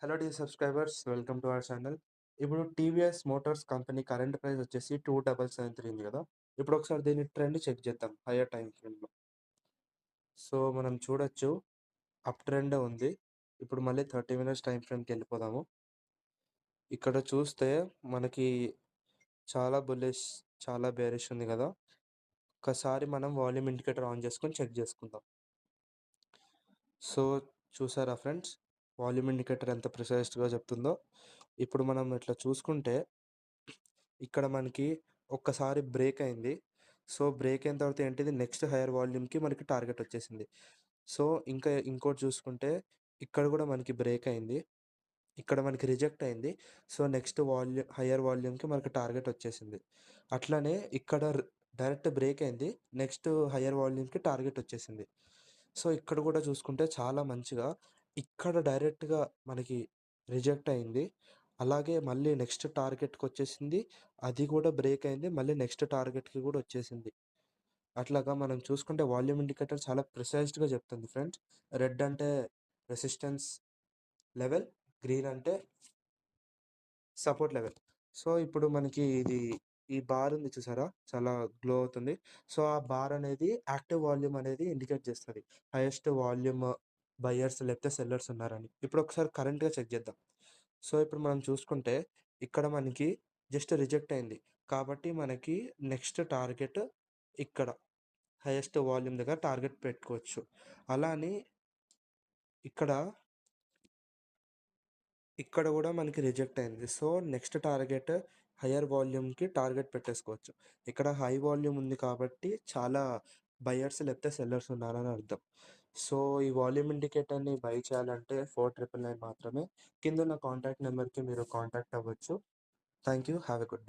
Hello dear subscribers, welcome to our channel. ఇప్పుడు TVS motors company current price వచ్చేసి 2773 ఉంది కదా. ఇప్పుడు ఒకసారి దీని ట్రెండ్ చెక్ చేద్దాం హయ్యర్ టైం ఫ్రేమ్లో. సో మనం చూడొచ్చు, అప్ ట్రెండ్ ఉంది. ఇప్పుడు మళ్ళీ 30 మినిట్స్ టైం ఫ్రేమ్కి వెళ్ళిపోదాము. ఇక్కడ చూస్తే మనకి చాలా బుల్లిష్, చాలా బేరిష్ ఉంది కదా. ఒకసారి మనం వాల్యూమ్ ఇండికేటర్ ఆన్ చేసుకొని చెక్ చేసుకుందాం. సో చూసారా ఫ్రెండ్స్, వాల్యూమ్ ఇండికేటర్ ఎంత ప్రిసైజ్గా చెప్తుందో. ఇప్పుడు మనం ఇట్లా చూసుకుంటే ఇక్కడ మనకి ఒక్కసారి బ్రేక్ అయింది. సో బ్రేక్ అయిన తర్వాత ఏంటిది, నెక్స్ట్ హైయర్ వాల్యూమ్కి మనకి టార్గెట్ వచ్చేసింది. సో ఇంకా ఇంకోటి చూసుకుంటే ఇక్కడ కూడా మనకి బ్రేక్ అయింది, ఇక్కడ మనకి రిజెక్ట్ అయింది. సో నెక్స్ట్ హైయర్ వాల్యూమ్కి మనకి టార్గెట్ వచ్చేసింది. అట్లనే ఇక్కడ డైరెక్ట్ బ్రేక్ అయింది, నెక్స్ట్ హైయర్ వాల్యూమ్కి టార్గెట్ వచ్చేసింది. సో ఇక్కడ కూడా చూసుకుంటే చాలా మంచిగా ఇక్కడ డైరెక్ట్గా మనకి రిజెక్ట్ అయింది, అలాగే మళ్ళీ నెక్స్ట్ టార్గెట్కి వచ్చేసింది, అది కూడా బ్రేక్ అయింది, మళ్ళీ నెక్స్ట్ టార్గెట్కి కూడా వచ్చేసింది. అట్లాగా మనం చూసుకుంటే వాల్యూమ్ ఇండికేటర్ చాలా ప్రిసైజ్డ్గా చెప్తుంది ఫ్రెండ్స్. రెడ్ అంటే రెసిస్టెన్స్ లెవెల్, గ్రీన్ అంటే సపోర్ట్ లెవెల్. సో ఇప్పుడు మనకి ఈ బార్ ఉంది చూసారా, చాలా గ్లో అవుతుంది. సో ఆ బార్ అనేది యాక్టివ్ వాల్యూమ్ అనేది ఇండికేట్ చేస్తుంది, హైయెస్ట్ వాల్యూమ్ బయర్స్ లేకపోతే సెల్లర్స్ ఉన్నారని. ఇప్పుడు ఒకసారి కరెంట్గా చెక్ చేద్దాం. సో ఇప్పుడు మనం చూసుకుంటే ఇక్కడ మనకి జస్ట్ రిజెక్ట్ అయింది, కాబట్టి మనకి నెక్స్ట్ టార్గెట్ ఇక్కడ హైయెస్ట్ వాల్యూమ్ దగ్గర టార్గెట్ పెట్టుకోవచ్చు. అలా అని ఇక్కడ ఇక్కడ కూడా మనకి రిజెక్ట్ అయింది. సో నెక్స్ట్ టార్గెట్ హయ్యర్ వాల్యూమ్కి టార్గెట్ పెట్టేసుకోవచ్చు. ఇక్కడ హై వాల్యూమ్ ఉంది కాబట్టి చాలా బయర్స్ లేకపోతే సెల్లర్స్ ఉన్నారని అర్థం. సో ఈ వాల్యూమ్ ఇండికేటర్ని బై చేయాలంటే 4999 మాత్రమే. కింద ఉన్న కాంటాక్ట్ నెంబర్కి మీరు కాంటాక్ట్ అవ్వచ్చు. Thank you, have a good day.